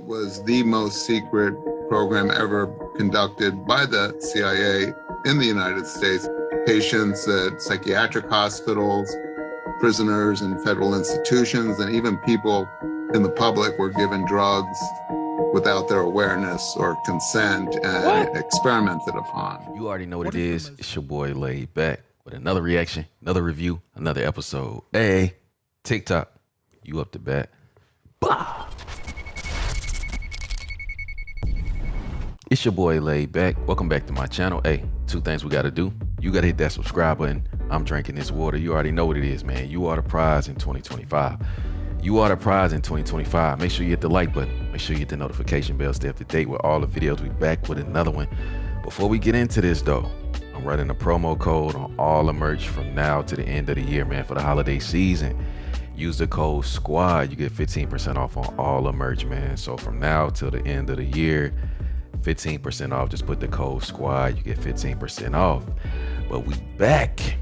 was the most secret program ever conducted by the CIA in the United States. Patients at psychiatric hospitals, prisoners in federal institutions, and even people in the public were given drugs without their awareness or consent and experimented upon. You already know what it is. It's your boy Laid Back with another reaction, another review, another episode. Hey, TikTok, you up to bat. Bah! It's your boy Laid Back. Welcome back to my channel. Hey, two things we got to do. You got to hit that subscribe button. I'm drinking this water. You already know what it is, man. You are the prize in 2025. You are the prize in 2025. Make sure you hit the like button. Make sure you hit the notification bell. Stay up to date with all the videos. We back with another one. Before we get into this though, I'm running a promo code on all the merch from now to the end of the year, man, for the holiday season. Use the code SQUAD. You get 15% off on all the merch, man. So from now till the end of the year, 15% off. Just put the code SQUAD. You get 15% off. But we back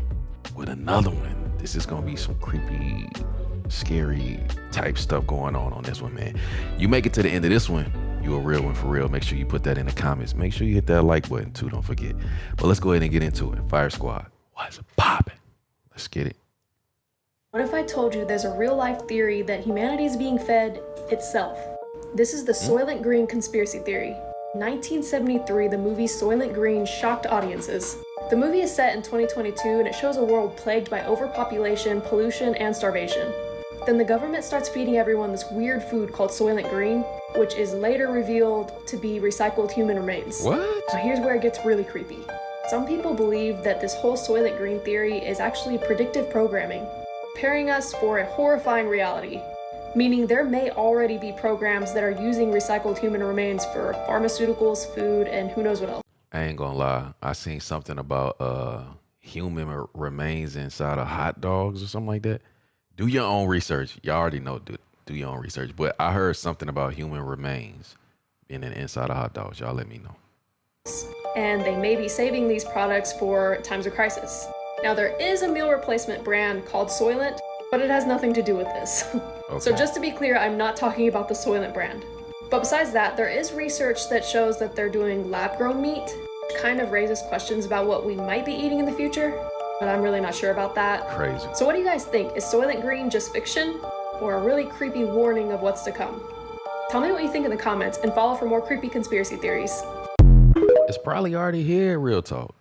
with another one. This is gonna be some creepy, scary type stuff going on this one, man. You make it to the end of this one, you a real one for real. Make sure you put that in the comments. Make sure you hit that like button too, don't forget. But let's go ahead and get into it. Fire Squad, why is it popping? Let's get it. What if I told you there's a real life theory that humanity is being fed itself? This is the Soylent Green conspiracy theory. 1973, the movie Soylent Green shocked audiences. The movie is set in 2022 and it shows a world plagued by overpopulation, pollution, and starvation. Then the government starts feeding everyone this weird food called Soylent Green, which is later revealed to be recycled human remains. What? Now here's where it gets really creepy. Some people believe that this whole Soylent Green theory is actually predictive programming, preparing us for a horrifying reality. Meaning there may already be programs that are using recycled human remains for pharmaceuticals, food, and who knows what else. I ain't gonna lie, I seen something about human remains inside of hot dogs or something like that. Do your own research. Y'all already know, do your own research. But I heard something about human remains being inside of hot dogs. Y'all let me know. And they may be saving these products for times of crisis. Now there is a meal replacement brand called Soylent, but it has nothing to do with this. Okay. So just to be clear, I'm not talking about the Soylent brand. But besides that, there is research that shows that they're doing lab-grown meat, which kind of raises questions about what we might be eating in the future, but I'm really not sure about that. Crazy. So what do you guys think? Is Soylent Green just fiction or a really creepy warning of what's to come? Tell me what you think in the comments and follow for more creepy conspiracy theories. It's probably already here, real talk.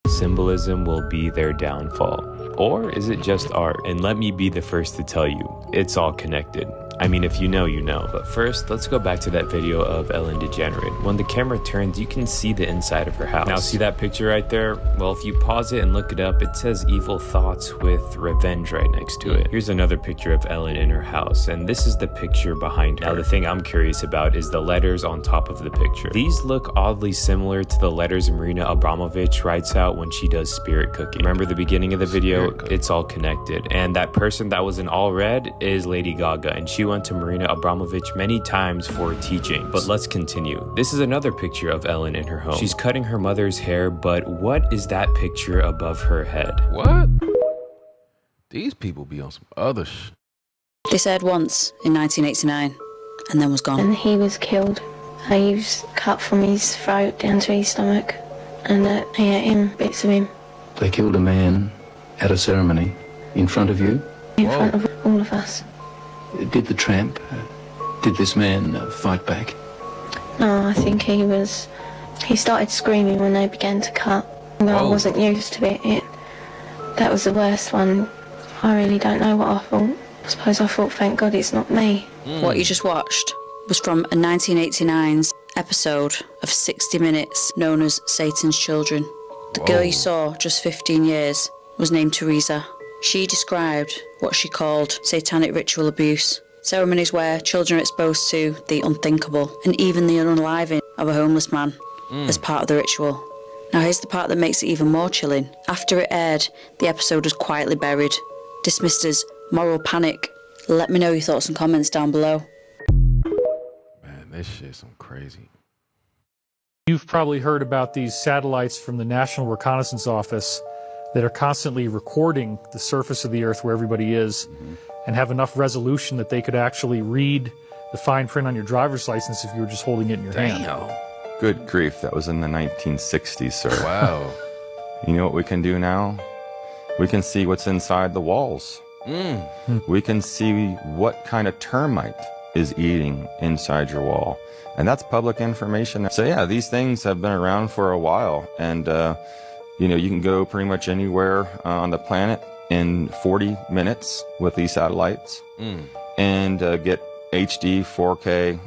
Symbolism will be their downfall. Or is it just art? And let me be the first to tell you, it's all connected. I mean, if you know, you know. But first, let's go back to that video of Ellen DeGeneres. When the camera turns, you can see the inside of her house. Now, see that picture right there? Well, if you pause it and look it up, it says evil thoughts with revenge right next to it. Here's another picture of Ellen in her house, and this is the picture behind her. Now, the thing I'm curious about is the letters on top of the picture. These look oddly similar to the letters Marina Abramovich writes out when she does spirit cooking. Remember the beginning of the video? It's all connected. And that person that was in all red is Lady Gaga, and she went to Marina Abramovich many times for teaching. But let's continue. This is another picture of Ellen in her home. She's cutting her mother's hair, but what is that picture above her head? What? These people be on some other shit. This aired once in 1989 and then was gone. And he was killed. He was cut from his throat down to his stomach, and he ate him, bits of him. They killed a man at a ceremony in front of you? In front of all of us. Did the tramp, did this man fight back? No, I think he started screaming when they began to cut. But I wasn't used to it. That was the worst one. I really don't know what I thought. I suppose I thought, thank God it's not me. What you just watched was from a 1989's episode of 60 Minutes known as Satan's Children. The girl you saw, just 15 years, was named Teresa. She described what she called satanic ritual abuse, ceremonies where children are exposed to the unthinkable and even the unaliving of a homeless man as part of the ritual. Now here's the part that makes it even more chilling. After it aired, the episode was quietly buried, dismissed as moral panic. Let me know your thoughts and comments down below. Man, this shit's some crazy. You've probably heard about these satellites from the National Reconnaissance Office that are constantly recording the surface of the Earth where everybody is and have enough resolution that they could actually read the fine print on your driver's license if you were just holding it in your hand. Damn. Good grief, that was in the 1960s, sir. Wow. You know what we can do now? We can see what's inside the walls. We can see what kind of termite is eating inside your wall. And that's public information. So yeah, these things have been around for a while. And, you know, you can go pretty much anywhere on the planet in 40 minutes with these satellites and get HD 4K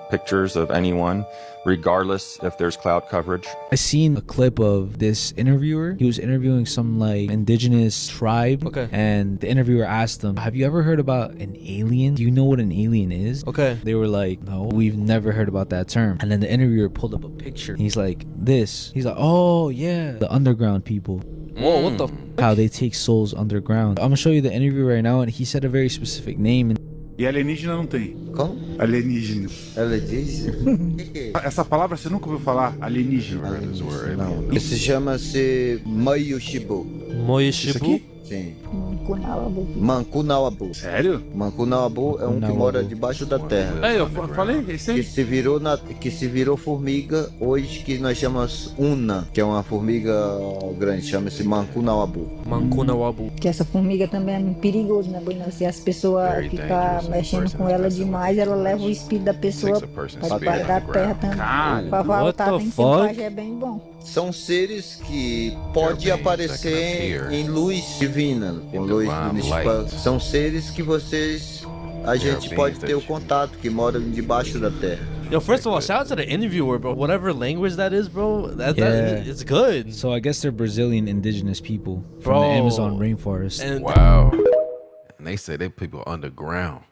pictures of anyone, regardless if there's cloud coverage. I seen a clip of this interviewer. He was interviewing some like indigenous tribe. Okay. And the interviewer asked him, have you ever heard about an alien? Do you know what an alien is? Okay. They were like, no, we've never heard about that term. And then the interviewer pulled up a picture. He's like, this. He's like, oh yeah, the underground people. Whoa, what the How they take souls underground. I'm gonna show you the interview right now, and he said a very specific name. E alienígena não tem. Como? Alienígena. Alienígena? Essa palavra você nunca ouviu falar? Alienígena. Não. Isso chama-se Moyushibu. Moyushibu? Isso aqui? Sim. Mancunawabu. Sério? Mancunawabu é um que mora debaixo da terra. É, eu falei, esse aí. Que se virou formiga, hoje que nós chamamos Una, que é uma formiga grande, chama-se Mancunawabu. Mancunawabu. Que essa formiga também é perigoso, né, Bruno? Se as pessoas ficar mexendo com ela demais, ela leva o espírito da pessoa para debaixo da terra também. Para voltar, tem que ser um pajé bem bom. São seres que pode aparecer em luz divina, com luz municipal. São seres que a gente pode ter o contato, que moram debaixo da terra. Yo, first of all, shout out to the interviewer, bro. Whatever language that is, bro, that it's good. So I guess they're Brazilian indigenous people from the Amazon rainforest. And wow. And they say they people underground.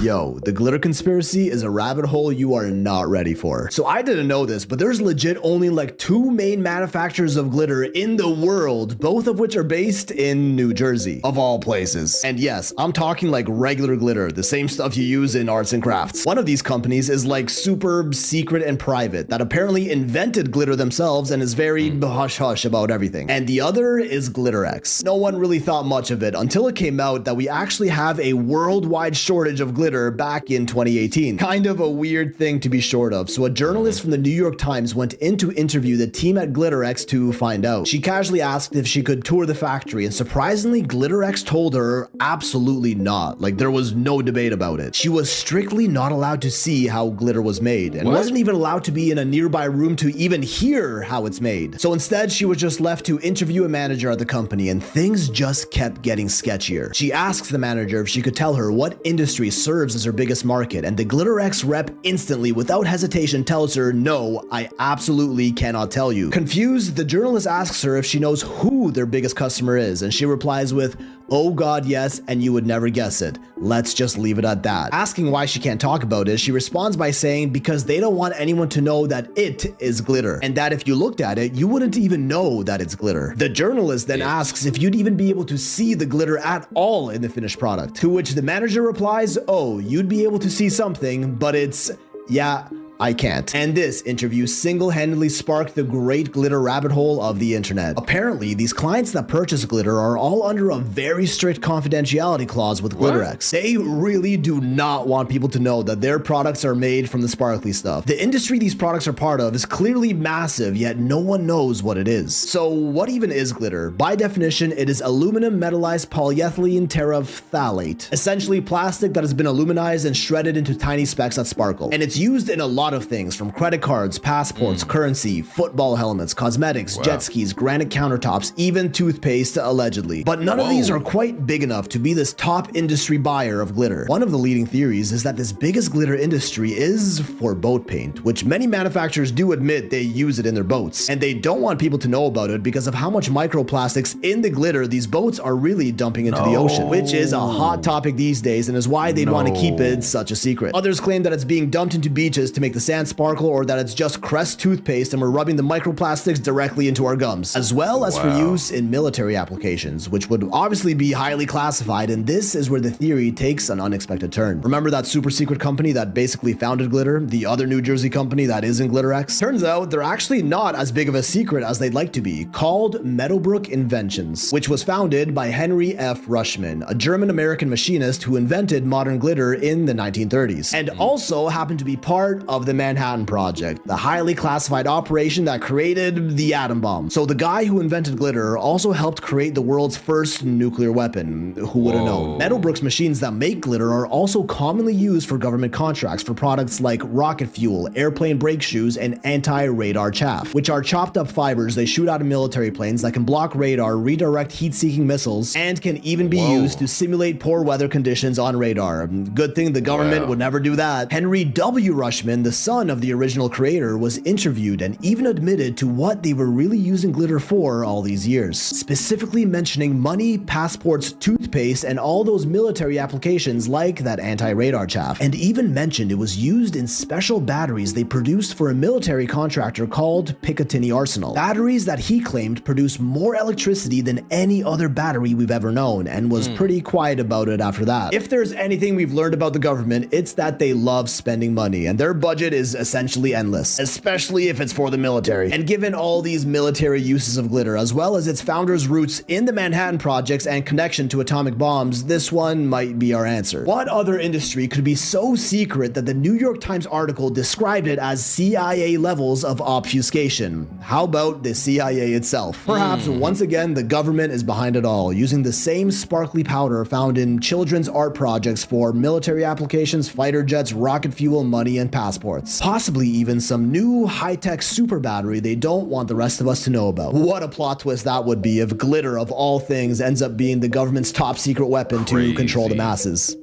Yo, the glitter conspiracy is a rabbit hole you are not ready for. So I didn't know this, but there's legit only like 2 main manufacturers of glitter in the world, both of which are based in New Jersey, of all places. And yes, I'm talking like regular glitter, the same stuff you use in arts and crafts. One of these companies is like super secret and private, that apparently invented glitter themselves and is very hush-hush about everything. And the other is GlitterX. No one really thought much of it until it came out that we actually have a worldwide shortage of glitter back in 2018. Kind of a weird thing to be short of. So a journalist from the New York Times went in to interview the team at GlitterX to find out. She casually asked if she could tour the factory, and surprisingly, GlitterX told her absolutely not. Like, there was no debate about it. She was strictly not allowed to see how glitter was made, and wasn't even allowed to be in a nearby room to even hear how it's made. So instead, she was just left to interview a manager at the company, and things just kept getting sketchier. She asks the manager if she could tell her what industry serves as her biggest market, and the GlitterX rep instantly, without hesitation, tells her, no, I absolutely cannot tell you. Confused, the journalist asks her if she knows who their biggest customer is, and she replies with, oh god, yes, and you would never guess it. Let's just leave it at that. Asking why she can't talk about it, she responds by saying because they don't want anyone to know that it is glitter, and that if you looked at it, you wouldn't even know that it's glitter. The journalist then asks if you'd even be able to see the glitter at all in the finished product, to which the manager replies, oh, you'd be able to see something, but it's, yeah, I can't. And this interview single-handedly sparked the great glitter rabbit hole of the internet. Apparently, these clients that purchase glitter are all under a very strict confidentiality clause with GlitterX. They really do not want people to know that their products are made from the sparkly stuff. The industry these products are part of is clearly massive, yet no one knows what it is. So what even is glitter? By definition, it is aluminum metallized polyethylene terephthalate, essentially plastic that has been aluminized and shredded into tiny specks that sparkle. And it's used in a lot of things, from credit cards, passports, currency, football helmets, cosmetics, jet skis, granite countertops, even toothpaste, allegedly. But none of these are quite big enough to be this top industry buyer of glitter. One of the leading theories is that this biggest glitter industry is for boat paint, which many manufacturers do admit they use it in their boats. And they don't want people to know about it because of how much microplastics in the glitter these boats are really dumping into the ocean, which is a hot topic these days and is why they'd want to keep it such a secret. Others claim that it's being dumped into beaches to make the sand sparkle or that it's just Crest toothpaste and we're rubbing the microplastics directly into our gums, as well as for use in military applications, which would obviously be highly classified, and this is where the theory takes an unexpected turn. Remember that super secret company that basically founded glitter, the other New Jersey company that is in GlitterX? Turns out they're actually not as big of a secret as they'd like to be, called Meadowbrook Inventions, which was founded by Henry F. Rushman, a German-American machinist who invented modern glitter in the 1930s, and also happened to be part of the Manhattan Project, the highly classified operation that created the atom bomb. So the guy who invented glitter also helped create the world's first nuclear weapon. Who would have known? Meadowbrook's machines that make glitter are also commonly used for government contracts for products like rocket fuel, airplane brake shoes, and anti-radar chaff, which are chopped up fibers they shoot out of military planes that can block radar, redirect heat-seeking missiles, and can even be used to simulate poor weather conditions on radar. Good thing the government would never do that. Henry W. Rushman, the son of the original creator, was interviewed and even admitted to what they were really using glitter for all these years, specifically mentioning money, passports, toothpaste, and all those military applications like that anti-radar chaff, and even mentioned it was used in special batteries they produced for a military contractor called Picatinny Arsenal. Batteries that he claimed produce more electricity than any other battery we've ever known, and was pretty quiet about it after that. If there's anything we've learned about the government, it's that they love spending money, and their budget is essentially endless, especially if it's for the military. And given all these military uses of glitter, as well as its founder's roots in the Manhattan Projects and connection to atomic bombs, this one might be our answer. What other industry could be so secret that the New York Times article described it as CIA levels of obfuscation? How about the CIA itself? Perhaps once again the government is behind it all, using the same sparkly powder found in children's art projects for military applications, fighter jets, rocket fuel, money, and passports. Possibly even some new high-tech super battery they don't want the rest of us to know about. What a plot twist that would be if glitter of all things ends up being the government's top secret weapon to control the masses.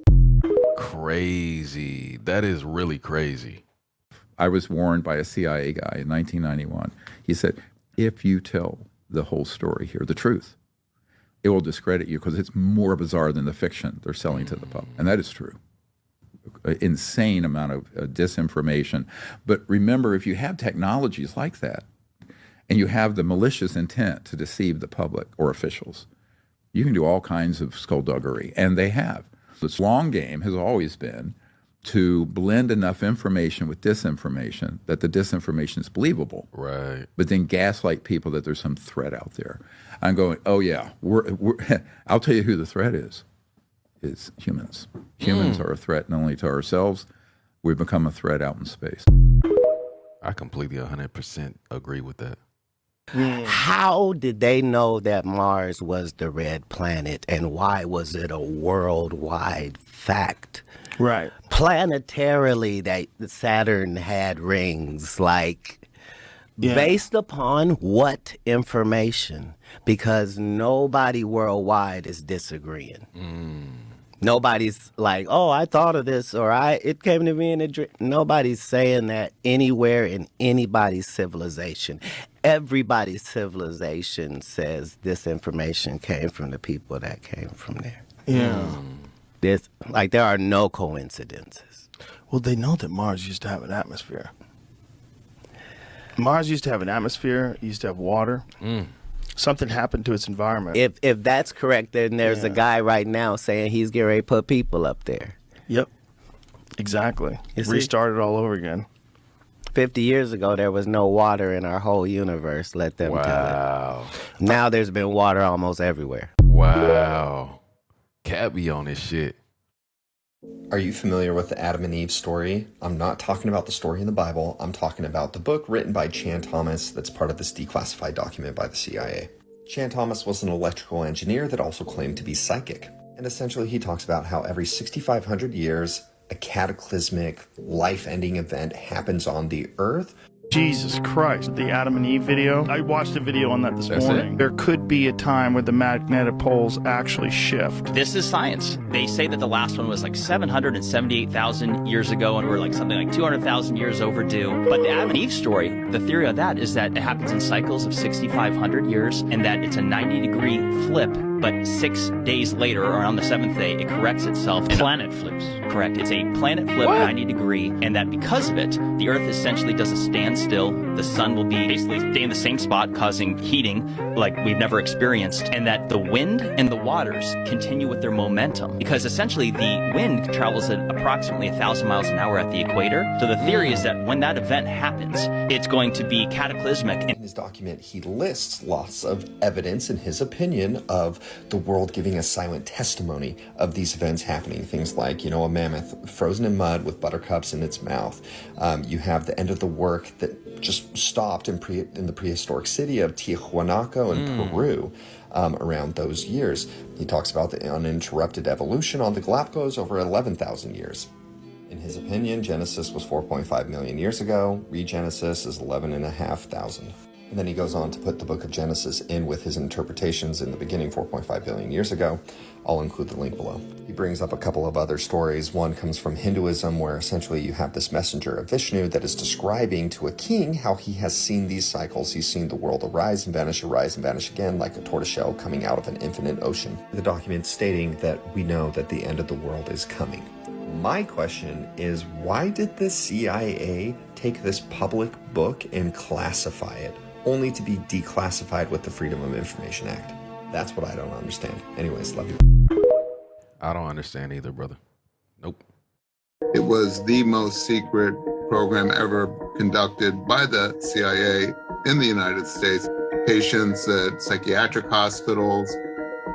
Crazy. That is really crazy. I was warned by a CIA guy in 1991. He said, if you tell the whole story here, the truth, it will discredit you because it's more bizarre than the fiction they're selling to the public. And that is true. An insane amount of disinformation. But remember, if you have technologies like that, and you have the malicious intent to deceive the public or officials, you can do all kinds of skullduggery, and they have. This long game has always been to blend enough information with disinformation that the disinformation is believable. Right. But then gaslight people that there's some threat out there. I'm going, oh yeah, I'll tell you who the threat is. It's humans. Humans are a threat not only to ourselves, we've become a threat out in space. I completely 100% agree with that. How did they know that Mars was the red planet, and why was it a worldwide fact? Right. Planetarily, that Saturn had rings, based upon what information? Because nobody worldwide is disagreeing. Nobody's like, oh, I thought of this, or it came to me in a dream. Nobody's saying that anywhere in anybody's civilization. Everybody's civilization says this information came from the people that came from there. Yeah. There are no coincidences. Well, they know that Mars used to have an atmosphere. Mars used to have an atmosphere, used to have water. Something happened to its environment. If that's correct, then there's a guy right now saying he's getting ready to put people up there. Yep. Exactly. Restart it all over again. 50 years ago, there was no water in our whole universe, let them tell it. Now there's been water almost everywhere. Wow. Cat be on this shit. Are you familiar with the Adam and Eve story? I'm not talking about the story in the Bible. I'm talking about the book written by Chan Thomas that's part of this declassified document by the CIA. Chan Thomas was an electrical engineer that also claimed to be psychic. And essentially he talks about how every 6,500 years, a cataclysmic, life-ending event happens on the Earth. Jesus Christ, the Adam and Eve video. I watched a video on that this morning. There could be a time where the magnetic poles actually shift. This is science. They say that the last one was 778,000 years ago, and we're something 200,000 years overdue. But the Adam and Eve story, the theory of that is that it happens in cycles of 6,500 years, and that it's a 90-degree flip. But 6 days later, or on the 7th day, it corrects itself. Planet flips. Correct. It's a planet flip, 90 degree, and that because of it, the Earth essentially does a standstill. The sun will be basically stay in the same spot, causing heating like we've never experienced, and that the wind and the waters continue with their momentum, because essentially the wind travels at approximately 1,000 miles an hour at the equator. So the theory is that when that event happens, it's going to be cataclysmic. In his document, he lists lots of evidence, in his opinion, of the world giving a silent testimony of these events happening. Things like, a mammoth frozen in mud with buttercups in its mouth. You have the end of the work that just stopped in the prehistoric city of Tiahuanaco in Peru around those years. He talks about the uninterrupted evolution on the Galapagos over 11,000 years. In his opinion, Genesis was 4.5 million years ago. Regenesis is 11,500. And then he goes on to put the book of Genesis in with his interpretations in the beginning 4.5 billion years ago. I'll include the link below. He brings up a couple of other stories. One comes from Hinduism, where essentially you have this messenger of Vishnu that is describing to a king how he has seen these cycles. He's seen the world arise and vanish again, like a tortoiseshell coming out of an infinite ocean. The document stating that we know that the end of the world is coming. My question is, why did the CIA take this public book and classify it, only to be declassified with the Freedom of Information Act? That's what I don't understand. Anyways, love you. I don't understand either, brother. Nope. It was the most secret program ever conducted by the CIA in the United States. Patients at psychiatric hospitals,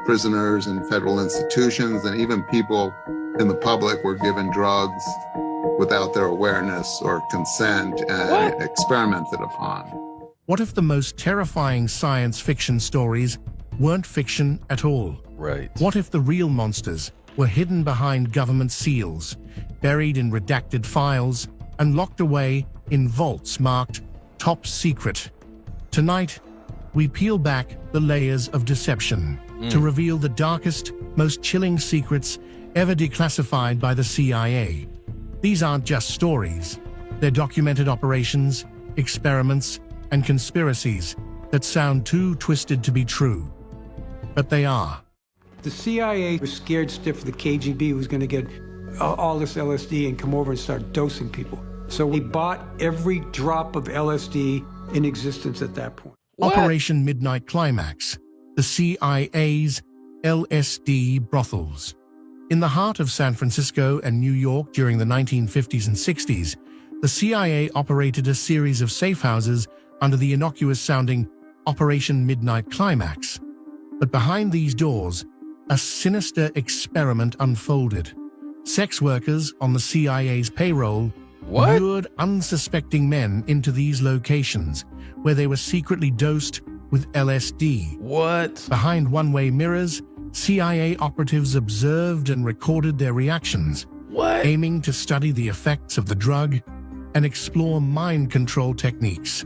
prisoners in federal institutions, and even people in the public were given drugs without their awareness or consent and experimented upon. What if the most terrifying science fiction stories weren't fiction at all? Right. What if the real monsters were hidden behind government seals, buried in redacted files, and locked away in vaults marked top secret? Tonight, we peel back the layers of deception to reveal the darkest, most chilling secrets ever declassified by the CIA. These aren't just stories. They're documented operations, experiments, and conspiracies that sound too twisted to be true. But they are. The CIA was scared stiff the KGB was going to get all this LSD and come over and start dosing people. So we bought every drop of LSD in existence at that point. Operation Midnight Climax, the CIA's LSD brothels. In the heart of San Francisco and New York during the 1950s and 60s, the CIA operated a series of safe houses under the innocuous-sounding Operation Midnight Climax. But behind these doors, a sinister experiment unfolded. Sex workers on the CIA's payroll lured unsuspecting men into these locations, where they were secretly dosed with LSD. Behind one-way mirrors, CIA operatives observed and recorded their reactions, aiming to study the effects of the drug and explore mind control techniques.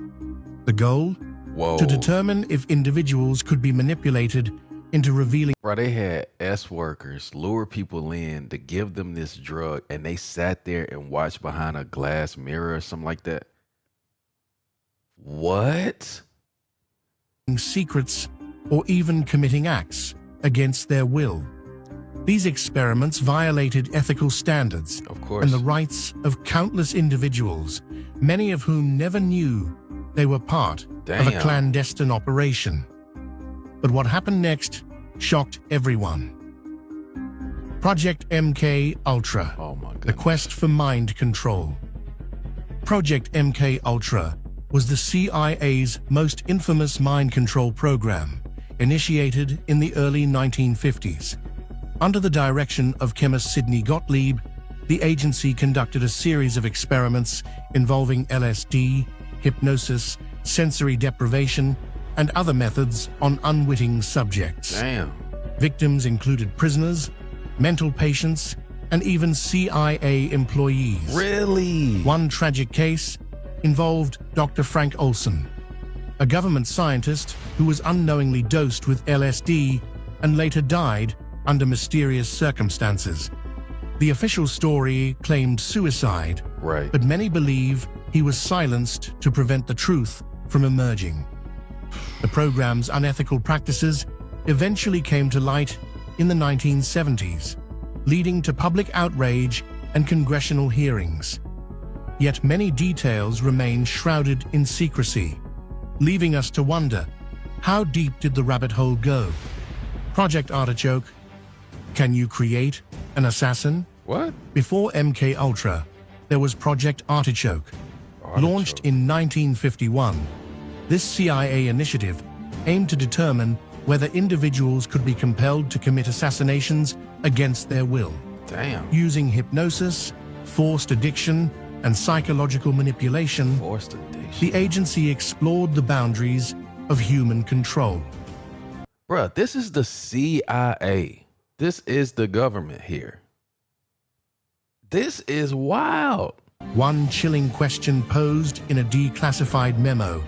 The goal? To determine if individuals could be manipulated into revealing. Bro, they had S-workers lure people in to give them this drug, and they sat there and watched behind a glass mirror or something like that. What? Secrets or even committing acts against their will. These experiments violated ethical standards and the rights of countless individuals, many of whom never knew they were part of a clandestine operation. But what happened next shocked everyone. Project MKUltra, the quest for mind control. Project MKUltra was the CIA's most infamous mind control program, initiated in the early 1950s. Under the direction of chemist Sidney Gottlieb, the agency conducted a series of experiments involving LSD, hypnosis, sensory deprivation, and other methods on unwitting subjects. Victims included prisoners, mental patients, and even CIA employees. Really? One tragic case involved Dr. Frank Olson, a government scientist who was unknowingly dosed with LSD and later died under mysterious circumstances. The official story claimed suicide, but many believe he was silenced to prevent the truth from emerging. The program's unethical practices eventually came to light in the 1970s, leading to public outrage and congressional hearings. Yet many details remain shrouded in secrecy, leaving us to wonder, how deep did the rabbit hole go? Project Artichoke, can you create an assassin? What? Before MKUltra, there was Project Artichoke. Launched in 1951, this CIA initiative aimed to determine whether individuals could be compelled to commit assassinations against their will. Damn. Using hypnosis, forced addiction, and psychological manipulation, the agency explored the boundaries of human control. Bruh, this is the CIA. This is the government here. This is wild. One chilling question posed in a declassified memo.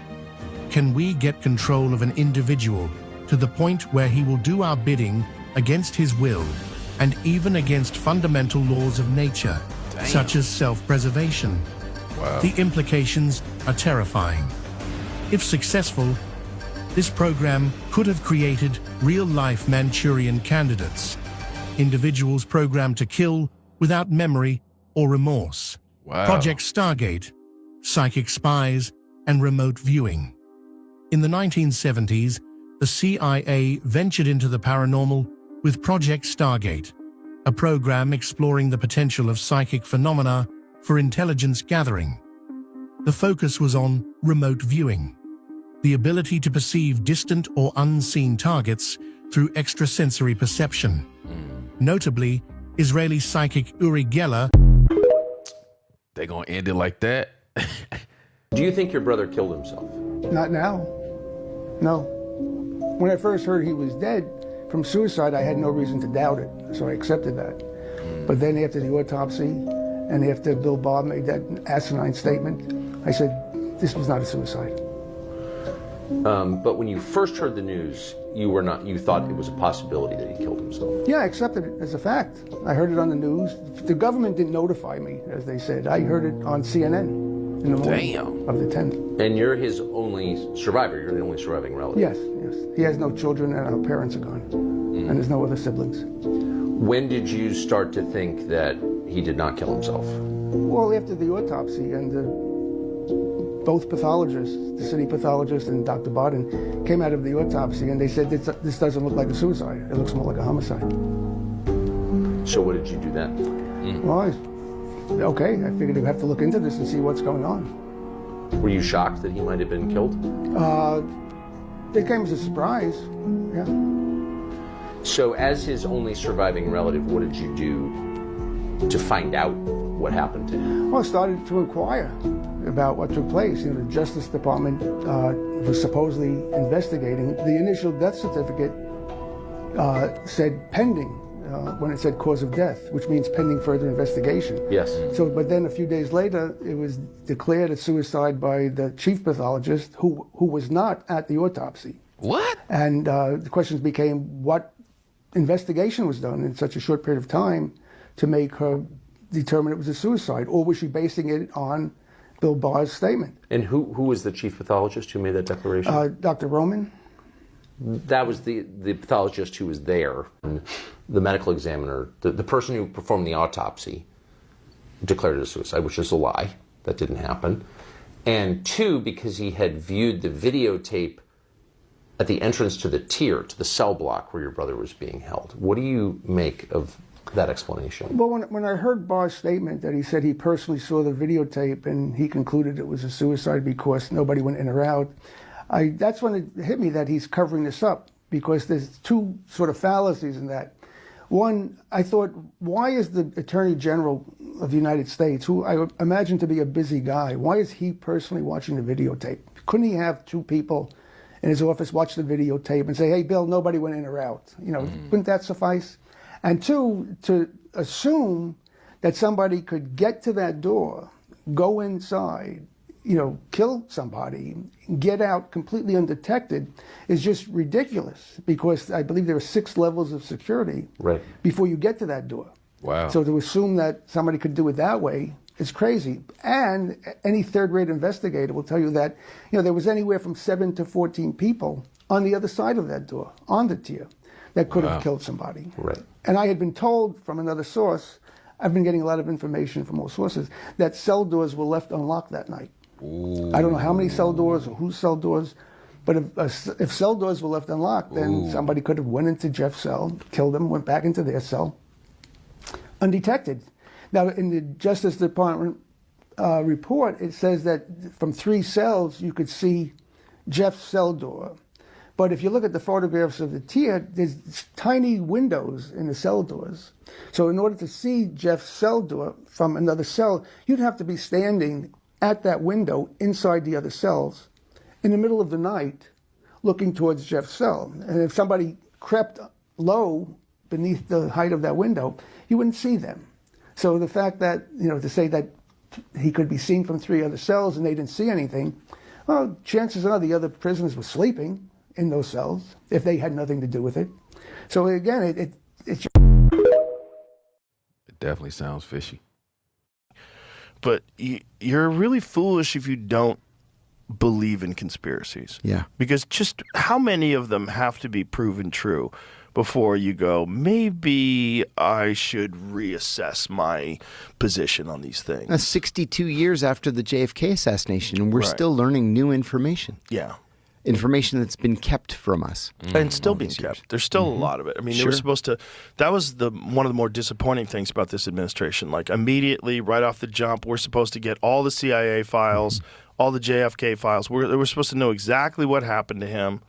Can we get control of an individual to the point where he will do our bidding against his will and even against fundamental laws of nature, such as self-preservation? Wow. The implications are terrifying. If successful, this program could have created real-life Manchurian candidates, individuals programmed to kill without memory or remorse. Wow. Project Stargate, psychic spies, and remote viewing. In the 1970s, the CIA ventured into the paranormal with Project Stargate, a program exploring the potential of psychic phenomena for intelligence gathering. The focus was on remote viewing, the ability to perceive distant or unseen targets through extrasensory perception. Notably, Israeli psychic Uri Geller. They gonna end it like that? Do you think your brother killed himself? Not now. No. When I first heard he was dead from suicide, I had no reason to doubt it, so I accepted that. But then after the autopsy and after Bill Bob made that asinine statement, I said, this was not a suicide. But when you first heard the news, you thought it was a possibility that he killed himself. Yeah, I accepted it as a fact. I heard it on the news. The government didn't notify me, as they said. I heard it on CNN in the morning of the 10th. And you're his only survivor. You're the only surviving relative. Yes, yes. He has no children and our parents are gone. And there's no other siblings. When did you start to think that he did not kill himself? Well, after the autopsy and both pathologists, the city pathologist and Dr. Barden, came out of the autopsy and they said, this doesn't look like a suicide. It looks more like a homicide. So what did you do then? Well, okay, I figured I'd have to look into this and see what's going on. Were you shocked that he might have been killed? It came as a surprise, yeah. So as his only surviving relative, what did you do to find out what happened to him? Well, I started to inquire about what took place. You know, the Justice Department was supposedly investigating. The initial death certificate said pending when it said cause of death, which means pending further investigation. Yes. So, but then a few days later, it was declared a suicide by the chief pathologist who was not at the autopsy. What? And the questions became what investigation was done in such a short period of time to make her determine it was a suicide, or was she basing it on Bill Barr's statement? And who was the chief pathologist who made that declaration? Dr. Roman. That was the pathologist who was there. And the medical examiner, the person who performed the autopsy, declared it a suicide, which is a lie. That didn't happen. And two, because he had viewed the videotape at the entrance to the tier, to the cell block where your brother was being held. What do you make of that explanation? Well, when I heard Barr's statement that he said he personally saw the videotape and he concluded it was a suicide because nobody went in or out, that's when it hit me that he's covering this up, because there's two sort of fallacies in that. One, I thought, why is the Attorney General of the United States, who I imagine to be a busy guy, why is he personally watching the videotape? Couldn't he have two people in his office watch the videotape and say, hey, Bill, nobody went in or out? You know, wouldn't that suffice? And two, to assume that somebody could get to that door, go inside, you know, kill somebody, get out completely undetected is just ridiculous, because I believe there are 6 levels of security before you get to that door. Wow. So to assume that somebody could do it that way is crazy. And any third-rate investigator will tell you that, you know, there was anywhere from 7 to 14 people on the other side of that door, on the tier, that could have killed somebody. Right. And I had been told from another source, I've been getting a lot of information from all sources, that cell doors were left unlocked that night. Ooh. I don't know how many cell doors or whose cell doors, but if cell doors were left unlocked, then somebody could have went into Jeff's cell, killed him, went back into their cell, undetected. Now, in the Justice Department report, it says that from 3 cells, you could see Jeff's cell door. But if you look at the photographs of the tier, there's tiny windows in the cell doors. So in order to see Jeff's cell door from another cell, you'd have to be standing at that window inside the other cells in the middle of the night looking towards Jeff's cell. And if somebody crept low beneath the height of that window, you wouldn't see them. So the fact that, to say that he could be seen from 3 other cells and they didn't see anything, well, chances are the other prisoners were sleeping in those cells if they had nothing to do with it. So again, it definitely sounds fishy. But you're really foolish if you don't believe in conspiracies. Yeah. Because just how many of them have to be proven true before you go, maybe I should reassess my position on these things? That's 62 years after the JFK assassination, and we're Right. still learning new information. Yeah. Information that's been kept from us. And still being kept. There's still a lot of it. I mean, they were supposed to, that was one of the more disappointing things about this administration. Like immediately, right off the jump, we're supposed to get all the CIA files, all the JFK files. We're supposed to know exactly what happened to him.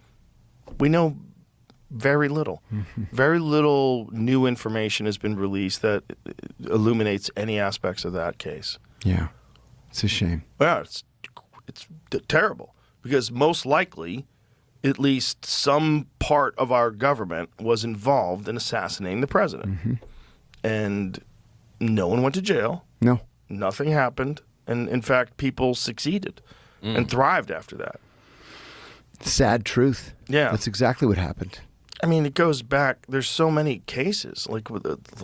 We know very little. Very little new information has been released that illuminates any aspects of that case. Yeah. It's a shame. Yeah, it's terrible. Because most likely, at least some part of our government was involved in assassinating the president. And no one went to jail. No. Nothing happened. And in fact, people succeeded and thrived after that. Sad truth. Yeah. That's exactly what happened. I mean, it goes back. There's so many cases. Like,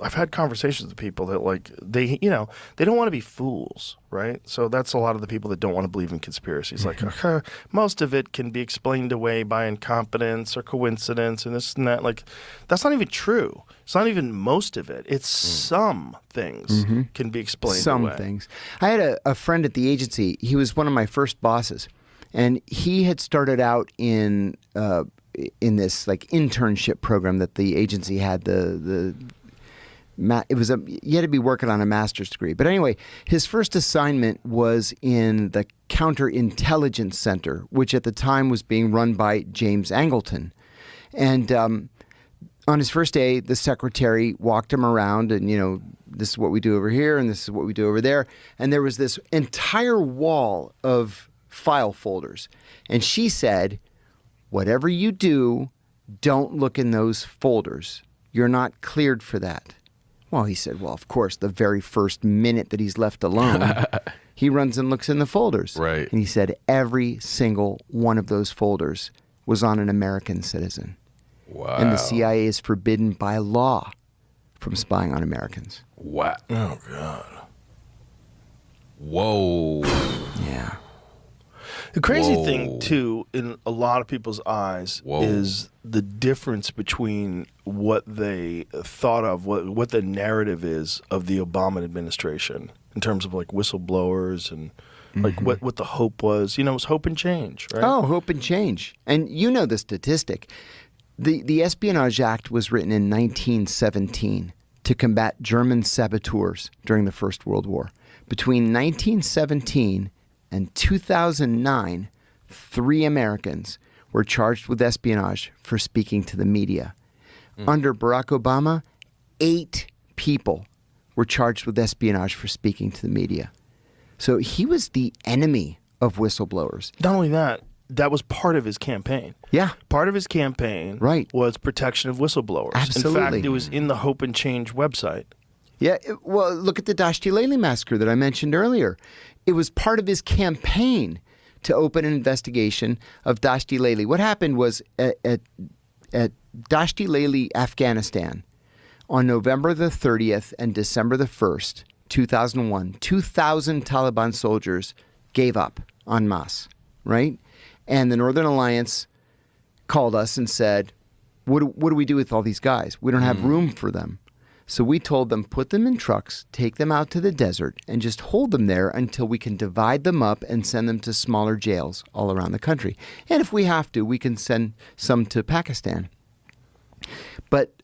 I've had conversations with people that, like, they don't want to be fools, right? So that's a lot of the people that don't want to believe in conspiracies. Like, most of it can be explained away by incompetence or coincidence and this and that. Like, that's not even true. It's not even most of it. It's some things can be explained away. Some things. I had a friend at the agency. He was one of my first bosses, and he had started out in this like internship program that the agency had. You had to be working on a master's degree. But anyway, his first assignment was in the Counterintelligence Center, which at the time was being run by James Angleton. And on his first day, the secretary walked him around and, this is what we do over here and this is what we do over there. And there was this entire wall of file folders. And she said, whatever you do, don't look in those folders. You're not cleared for that. Well, he said, well, of course, the very first minute that he's left alone, he runs and looks in the folders. Right. And he said every single one of those folders was on an American citizen. Wow. And the CIA is forbidden by law from spying on Americans. Wow. Oh, God. Whoa. Yeah. The crazy thing, too, in a lot of people's eyes is the difference between what they thought of, what the narrative is of the Obama administration in terms of like whistleblowers and like what the hope was. It was hope and change, right? Oh, hope and change. And you know the statistic. The Espionage Act was written in 1917 to combat German saboteurs during the First World War. Between 1917 and 2009, 3 Americans were charged with espionage for speaking to the media. Under Barack Obama, 8 people were charged with espionage for speaking to the media. So he was the enemy of whistleblowers. Not only that, that was part of his campaign. Yeah. Part of his campaign was protection of whistleblowers. Absolutely. In fact, it was in the Hope and Change website. Yeah, well, look at the Dash-i-Leili massacre that I mentioned earlier. It was part of his campaign to open an investigation of Dash-i-Leili. What happened was at Dash-i-Leili, Afghanistan, on November the 30th and December the 1st, 2001, 2,000 Taliban soldiers gave up en masse, right? And the Northern Alliance called us and said, what do we do with all these guys? We don't have room for them. So we told them, put them in trucks, take them out to the desert, and just hold them there until we can divide them up and send them to smaller jails all around the country. And if we have to, we can send some to Pakistan. But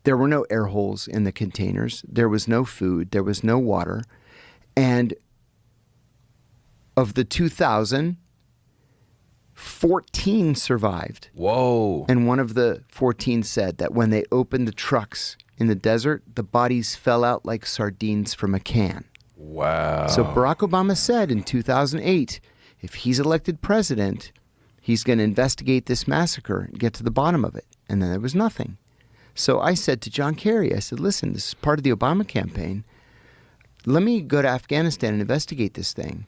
there were no air holes in the containers. There was no food. There was no water. And of the 2,000, 14 survived. Whoa. And one of the 14 said that when they opened the trucks in the desert, the bodies fell out like sardines from a can. Wow. So Barack Obama said in 2008, if he's elected president, he's going to investigate this massacre and get to the bottom of it. And then there was nothing. So I said to John Kerry, I said, listen, this is part of the Obama campaign. Let me go to Afghanistan and investigate this thing.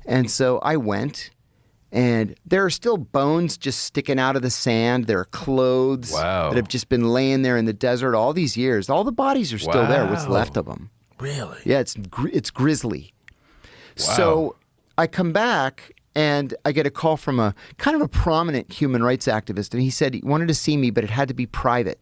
And so I went, and there are still bones just sticking out of the sand. There are clothes that have just been laying there in the desert all these years. All the bodies are still there, what's left of them. Really? Yeah, it's grisly. So I come back, and I get a call from a kind of a prominent human rights activist, and he said he wanted to see me, but it had to be private.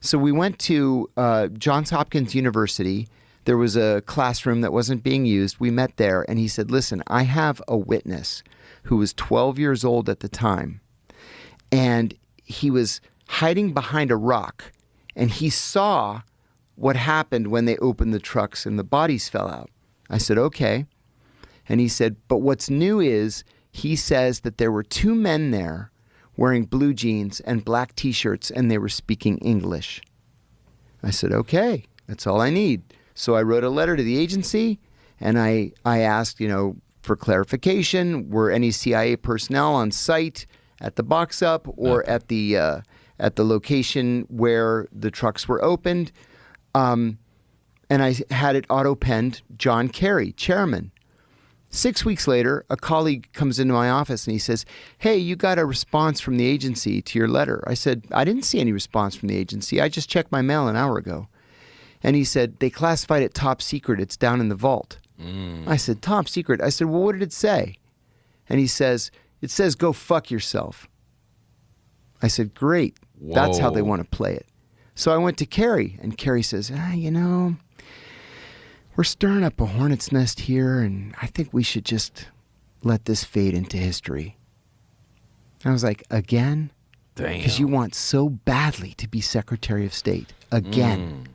So we went to Johns Hopkins University. There was a classroom that wasn't being used. We met there, and he said, listen, I have a witness who was 12 years old at the time, and he was hiding behind a rock, and he saw what happened when they opened the trucks and the bodies fell out. I said, okay. And he said, but what's new is he says that there were two men there wearing blue jeans and black T-shirts, and they were speaking English. I said, okay, that's all I need. So I wrote a letter to the agency, and I asked, for clarification, were any CIA personnel on site at the box up or at the location where the trucks were opened? And I had it auto-penned John Kerry, chairman. 6 weeks later, a colleague comes into my office and he says, hey, you got a response from the agency to your letter. I said, I didn't see any response from the agency. I just checked my mail an hour ago. And he said, they classified it top secret. It's down in the vault. I said, top secret? I said, well, what did it say? And he says, it says, go fuck yourself. I said, great. Whoa. That's how they want to play it. So I went to Kerry, and Kerry says, we're stirring up a hornet's nest here, and I think we should just let this fade into history. I was like, again? Damn. Because you want so badly to be Secretary of State. Again.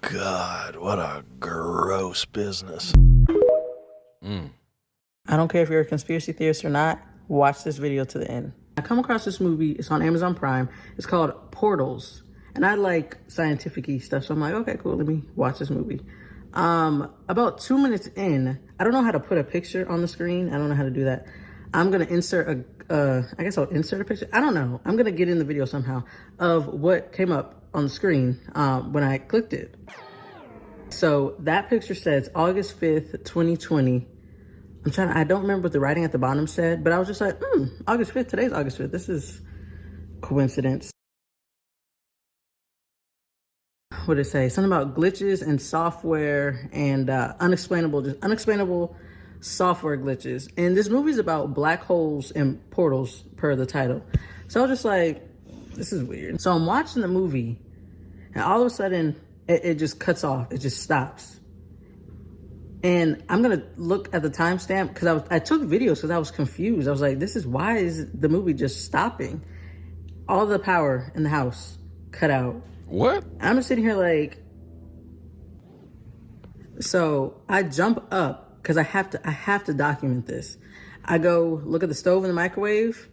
God, what a gross business. I don't care if you're a conspiracy theorist or not, watch this video to the end. I come across this movie, it's on Amazon Prime, it's called Portals. And I like scientific-y stuff, so I'm like, okay, cool, let me watch this movie. About 2 minutes in, I don't know how to put a picture on the screen. I don't know how to do that. I'm gonna insert I guess I'll insert a picture. I don't know. I'm gonna get in the video somehow of what came up on the screen when I clicked it. So that picture says August 5th, 2020. I don't remember what the writing at the bottom said, but I was just like, August 5th, today's August 5th. This is coincidence. What did it say? Something about glitches and software and unexplainable software glitches. And this movie's about black holes and portals per the title. So I was just like, this is weird. So I'm watching the movie and all of a sudden it just cuts off. It just stops. And I'm going to look at the timestamp because I took videos because I was confused. I was like, why is the movie just stopping? All the power in the house cut out. What? I'm just sitting here like, so I jump up because I have to document this. I go look at the stove and the microwave.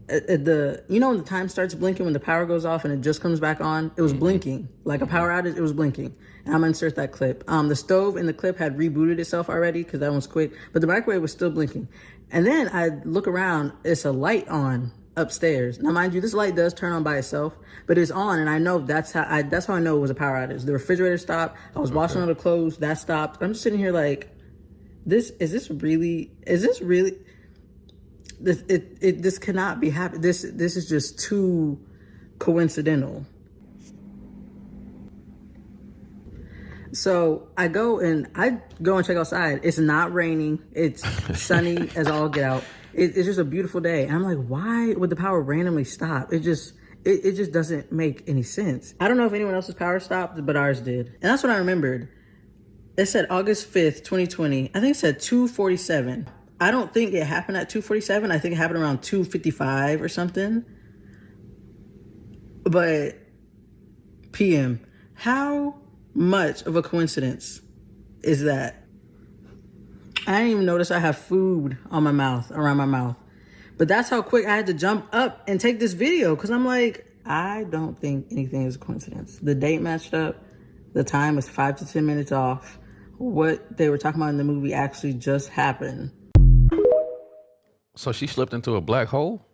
When the time starts blinking when the power goes off and it just comes back on, it was blinking like a power outage. It was blinking. And I'm gonna insert that clip. The stove in the clip had rebooted itself already because that one's quick, but the microwave was still blinking. And then I look around, it's a light on upstairs. Now, mind you, this light does turn on by itself, but it's on, and I know that's how I know it was a power outage. The refrigerator stopped. I was washing all the clothes. That stopped. I'm just sitting here like, this cannot be happening. This is just too coincidental. So I go and check outside. It's not raining. It's sunny as all get out. It's just a beautiful day. And I'm like, why would the power randomly stop? It It just doesn't make any sense. I don't know if anyone else's power stopped, but ours did. And that's what I remembered. It said August 5th, 2020. I think it said 2:47. I don't think it happened at 2:47. I think it happened around 2:55 or something. But PM, how much of a coincidence is that? I didn't even notice I have food on my mouth, around my mouth. But that's how quick I had to jump up and take this video, because I'm like, I don't think anything is a coincidence. The date matched up. The time was 5 to 10 minutes off. What they were talking about in the movie actually just happened. So she slipped into a black hole?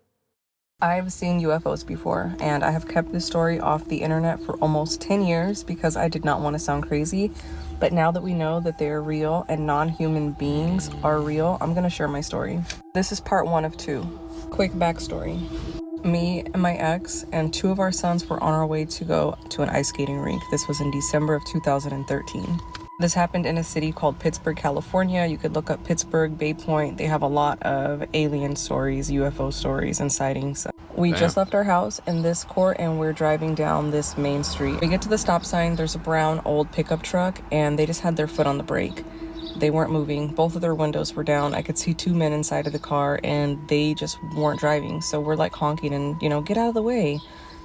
I've seen UFOs before, and I have kept this story off the internet for almost 10 years because I did not want to sound crazy. But now that we know that they're real and non-human beings are real, I'm going to share my story. This is part 1 of 2. Quick backstory. Me and my ex and 2 of our sons were on our way to go to an ice skating rink. This was in December of 2013. This happened in a city called Pittsburgh, California. You could look up Pittsburgh, Bay Point. They have a lot of alien stories, UFO stories, and sightings. We just left our house in this court and we're driving down this main street. We get to the stop sign. There's a brown old pickup truck and they just had their foot on the brake. They weren't moving. Both of their windows were down. I could see 2 men inside of the car and they just weren't driving. So we're like honking and, get out of the way.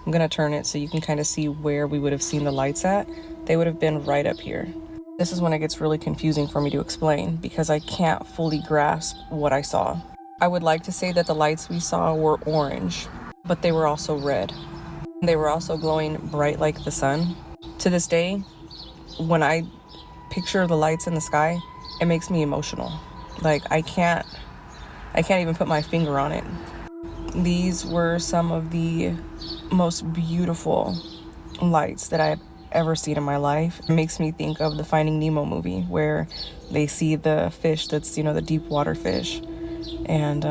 I'm gonna turn it so you can kind of see where we would have seen the lights at. They would have been right up here. This is when it gets really confusing for me to explain because I can't fully grasp what I saw. I would like to say that the lights we saw were orange, but they were also red. They were also glowing bright like the sun. To this day, when I picture the lights in the sky, it makes me emotional. Like I can't even put my finger on it. These were some of the most beautiful lights that I've ever seen in my life. It makes me think of the Finding Nemo movie where they see the fish that's, the deep water fish, and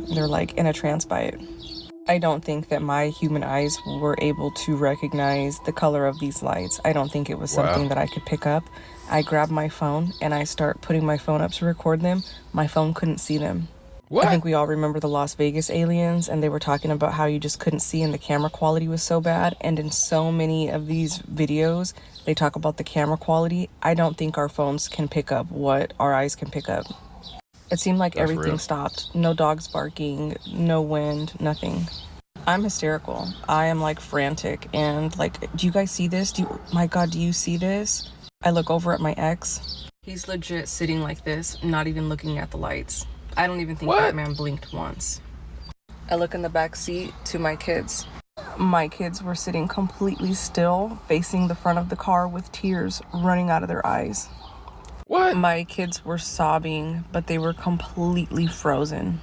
they're like in a trance by it. I don't think that my human eyes were able to recognize the color of these lights. I don't think it was something that I could pick up. I grab my phone and I start putting my phone up to record them. My phone couldn't see them. What? I think we all remember the Las Vegas aliens, and they were talking about how you just couldn't see and the camera quality was so bad. And in so many of these videos, they talk about the camera quality. I don't think our phones can pick up what our eyes can pick up. It seemed like everything stopped. No dogs barking, no wind, nothing. I'm hysterical. I am like frantic and like, do you guys see this? My God, do you see this? I look over at my ex. He's legit sitting like this, not even looking at the lights. I don't even think that man blinked once. I look in the back seat to my kids. My kids were sitting completely still, facing the front of the car with tears running out of their eyes. What? My kids were sobbing, but they were completely frozen.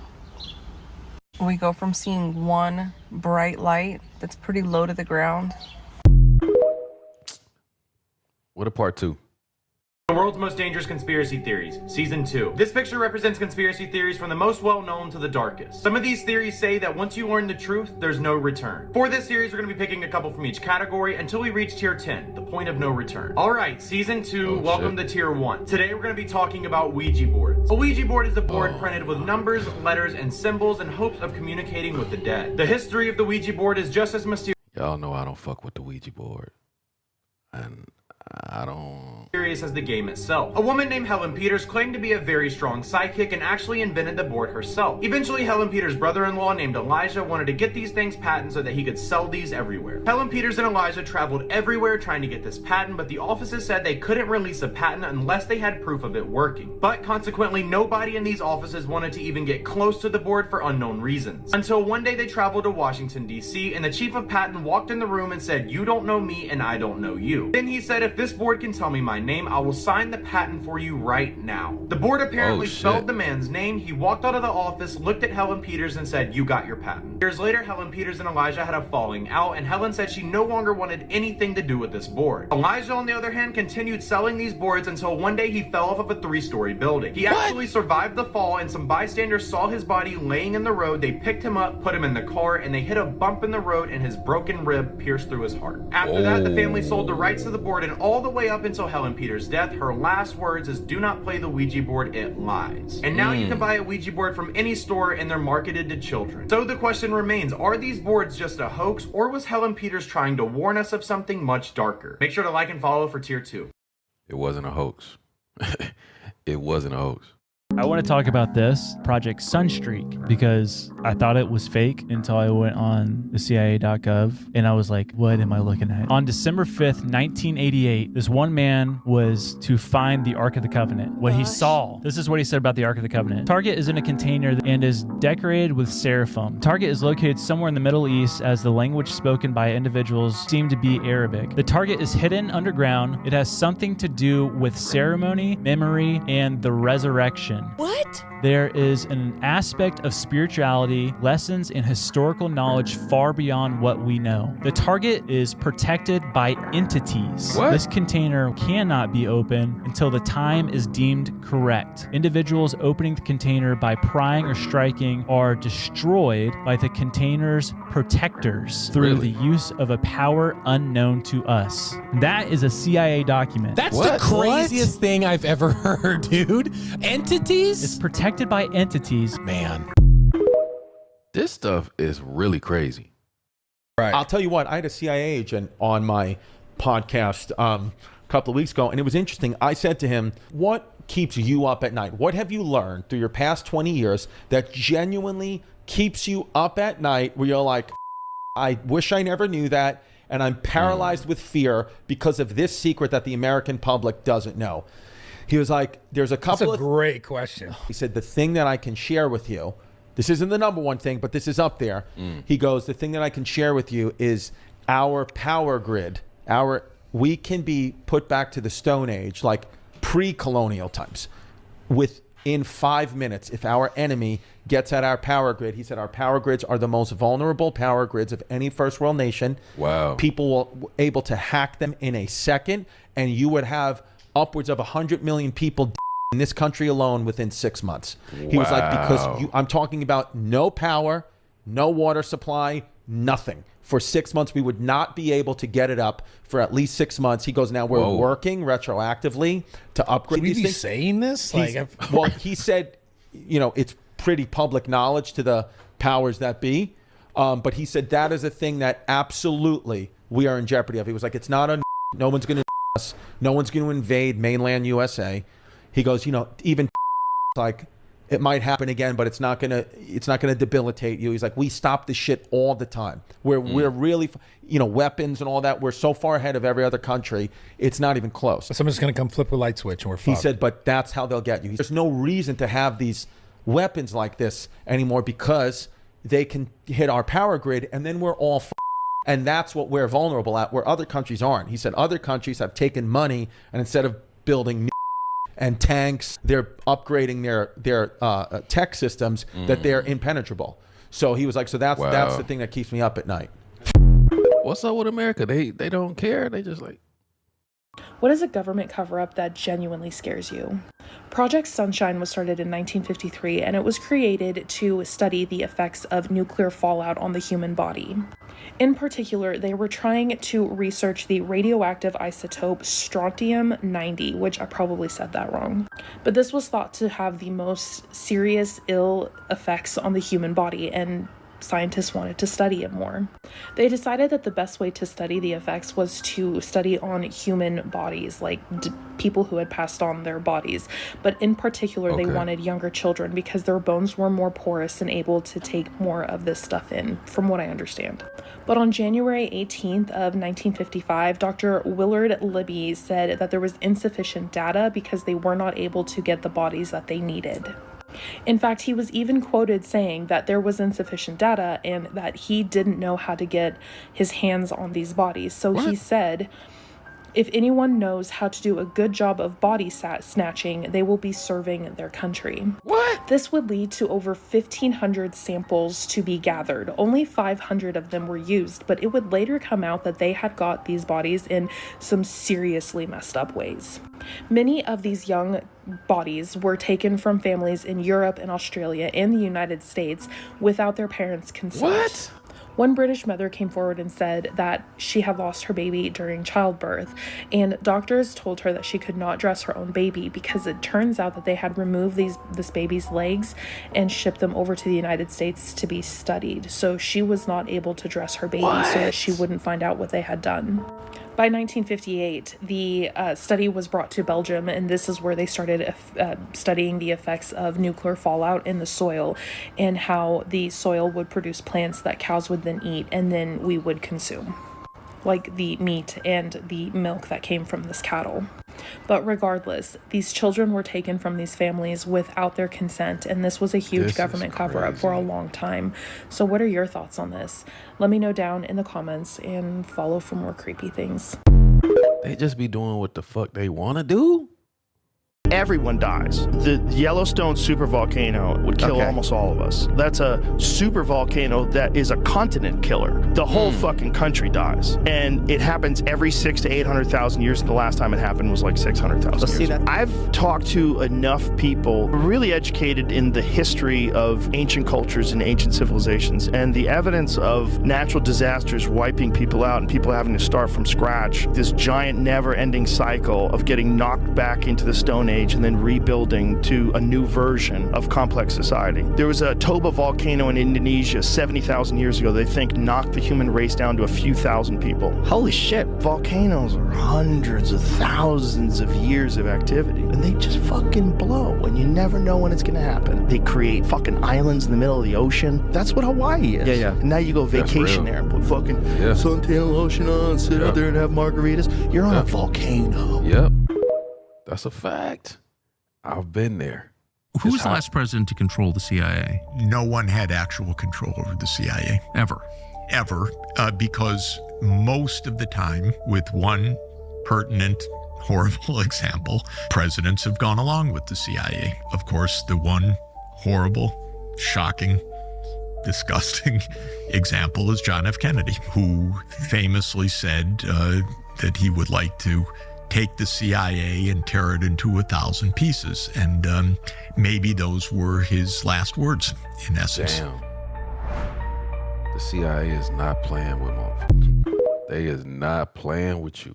We go from seeing one bright light that's pretty low to the ground. What a part 2? The World's Most Dangerous Conspiracy Theories, Season 2. This picture represents conspiracy theories from the most well-known to the darkest. Some of these theories say that once you learn the truth, there's no return. For this series, we're going to be picking a couple from each category until we reach Tier 10, the point of no return. Alright, Season 2, welcome to Tier 1. Today, we're going to be talking about Ouija boards. A Ouija board is a board printed with numbers, letters, and symbols in hopes of communicating with the dead. The history of the Ouija board is just as mysterious. Y'all know I don't fuck with the Ouija board. And I don't... Serious as the game itself. A woman named Helen Peters claimed to be a very strong psychic and actually invented the board herself. Eventually, Helen Peters' brother-in-law named Elijah wanted to get these things patented so that he could sell these everywhere. Helen Peters and Elijah traveled everywhere trying to get this patent, but the offices said they couldn't release a patent unless they had proof of it working. But consequently, nobody in these offices wanted to even get close to the board for unknown reasons. Until one day they traveled to Washington, D.C., and the chief of patent walked in the room and said, "You don't know me and I don't know you." Then he said, "If this board can tell me my name, I will sign the patent for you right now." The board apparently spelled the man's name. He walked out of the office, looked at Helen Peters and said, "You got your patent." Years later, Helen Peters and Elijah had a falling out, and Helen said she no longer wanted anything to do with this board. Elijah, on the other hand, continued selling these boards until one day he fell off of a 3-story building. He actually survived the fall, and some bystanders saw his body laying in the road. They picked him up, put him in the car, and they hit a bump in the road, and his broken rib pierced through his heart. After that, the family sold the rights to the board, and all the way up until Helen Peters' death, her last words is, "Do not play the Ouija board, it lies." And now you can buy a Ouija board from any store and they're marketed to children. So the question remains, are these boards just a hoax, or was Helen Peters trying to warn us of something much darker? Make sure to like and follow for tier 2. It wasn't a hoax. It wasn't a hoax. I want to talk about this Project Sunstreak because I thought it was fake until I went on the CIA.gov and I was like, what am I looking at? On December 5th, 1988, this one man was to find the Ark of the Covenant. What he saw, this is what he said about the Ark of the Covenant. Target is in a container and is decorated with seraphim. Target is located somewhere in the Middle East as the language spoken by individuals seem to be Arabic. The target is hidden underground. It has something to do with ceremony, memory, and the resurrection. What? There is an aspect of spirituality, lessons, and historical knowledge far beyond what we know. The target is protected by entities. What? This container cannot be opened until the time is deemed correct. Individuals opening the container by prying or striking are destroyed by the container's protectors through the use of a power unknown to us. That is a CIA document. That's the craziest thing I've ever heard, dude. Entities? It's protected by entities. Man. This stuff is really crazy. Right. I'll tell you what, I had a CIA agent on my podcast a couple of weeks ago, and it was interesting. I said to him, what keeps you up at night? What have you learned through your past 20 years that genuinely keeps you up at night where you're like, I wish I never knew that, and I'm paralyzed with fear because of this secret that the American public doesn't know? He was like, there's a couple That's a great question. He said, the thing that I can share with you, this isn't the number one thing, but this is up there. He goes, the thing that I can share with you is our power grid. We can be put back to the Stone Age, like pre-colonial times, within 5 minutes if our enemy gets at our power grid. He said our power grids are the most vulnerable power grids of any first world nation. Wow. People were able to hack them in a second, and you would have upwards of 100 million people in this country alone within 6 months. He was like, because I'm talking about no power, no water supply, nothing. For 6 months, we would not be able to get it up for at least 6 months. He goes, now we're working retroactively to upgrade these things. Is he saying this? Well, he said, you know, it's pretty public knowledge to the powers that be. But he said that is a thing that absolutely we are in jeopardy of. He was like, it's not no one's going to us. No one's going to invade mainland USA. He goes, you know, even like it might happen again, but it's not going to debilitate you. He's like, we stop this shit all the time. We're really, you know, weapons and all that. We're so far ahead of every other country. It's not even close. Someone's going to come flip a light switch and we're fucked. He said, but that's how they'll get you. There's no reason to have these weapons like this anymore because they can hit our power grid and then we're all and that's what we're vulnerable at, where other countries aren't. He said other countries have taken money and instead of building and tanks, they're upgrading their tech systems that they're impenetrable. So he was like, so that's the thing that keeps me up at night. What's up with America? They don't care. They just like. What is a government cover-up that genuinely scares you? Project Sunshine was started in 1953, and it was created to study the effects of nuclear fallout on the human body. In particular, they were trying to research the radioactive isotope strontium-90, which I probably said that wrong. But this was thought to have the most serious ill effects on the human body, and scientists wanted to study it more. They decided that the best way to study the effects was to study on human bodies, like people who had passed on their bodies. But in particular, they wanted younger children because their bones were more porous and able to take more of this stuff in, from what I understand. But on January 18th of 1955, Dr. Willard Libby said that there was insufficient data because they were not able to get the bodies that they needed. In fact, he was even quoted saying that there was insufficient data and that he didn't know how to get his hands on these bodies. So he said, if anyone knows how to do a good job of body snatching, they will be serving their country. What? This would lead to over 1,500 samples to be gathered. Only 500 of them were used, but it would later come out that they had got these bodies in some seriously messed up ways. Many of these young bodies were taken from families in Europe and Australia and the United States without their parents' consent. What? One British mother came forward and said that she had lost her baby during childbirth, and doctors told her that she could not dress her own baby because it turns out that they had removed this baby's legs and shipped them over to the United States to be studied. So she was not able to dress her baby so that she wouldn't find out what they had done. By 1958, the study was brought to Belgium, and this is where they started studying the effects of nuclear fallout in the soil and how the soil would produce plants that cows would then eat and then we would consume, like the meat and the milk that came from this cattle. But regardless, these children were taken from these families without their consent, and this was a huge government cover-up for a long time. So what are your thoughts on this? Let me know down in the comments and follow for more creepy things. They just be doing what the fuck they want to do? Everyone dies. The Yellowstone supervolcano would kill almost all of us. That's a supervolcano that is a continent killer. The whole fucking country dies. And it happens every 600,000 to 800,000 years. And the last time it happened was like 600,000 years. I've talked to enough people really educated in the history of ancient cultures and ancient civilizations, and the evidence of natural disasters wiping people out and people having to start from scratch. This giant never-ending cycle of getting knocked back into the Stone Age and then rebuilding to a new version of complex society. There was a Toba volcano in Indonesia 70,000 years ago they think knocked the human race down to a few thousand people. Holy shit, volcanoes are hundreds of thousands of years of activity, and they just fucking blow, and you never know when it's gonna happen. They create fucking islands in the middle of the ocean. That's what Hawaii is. And now you go vacation there and put fucking suntan lotion on, sit out there and have margaritas. You're on a volcano. That's a fact. I've been there. Who was the last president to control the CIA? No one had actual control over the CIA. Ever, because most of the time, with one pertinent, horrible example, presidents have gone along with the CIA. Of course, the one horrible, shocking, disgusting example is John F. Kennedy, who famously said that he would like to take the CIA and tear it into 1,000 pieces. And maybe those were his last words, in essence. Damn. The CIA is not playing with motherfuckers. They is not playing with you.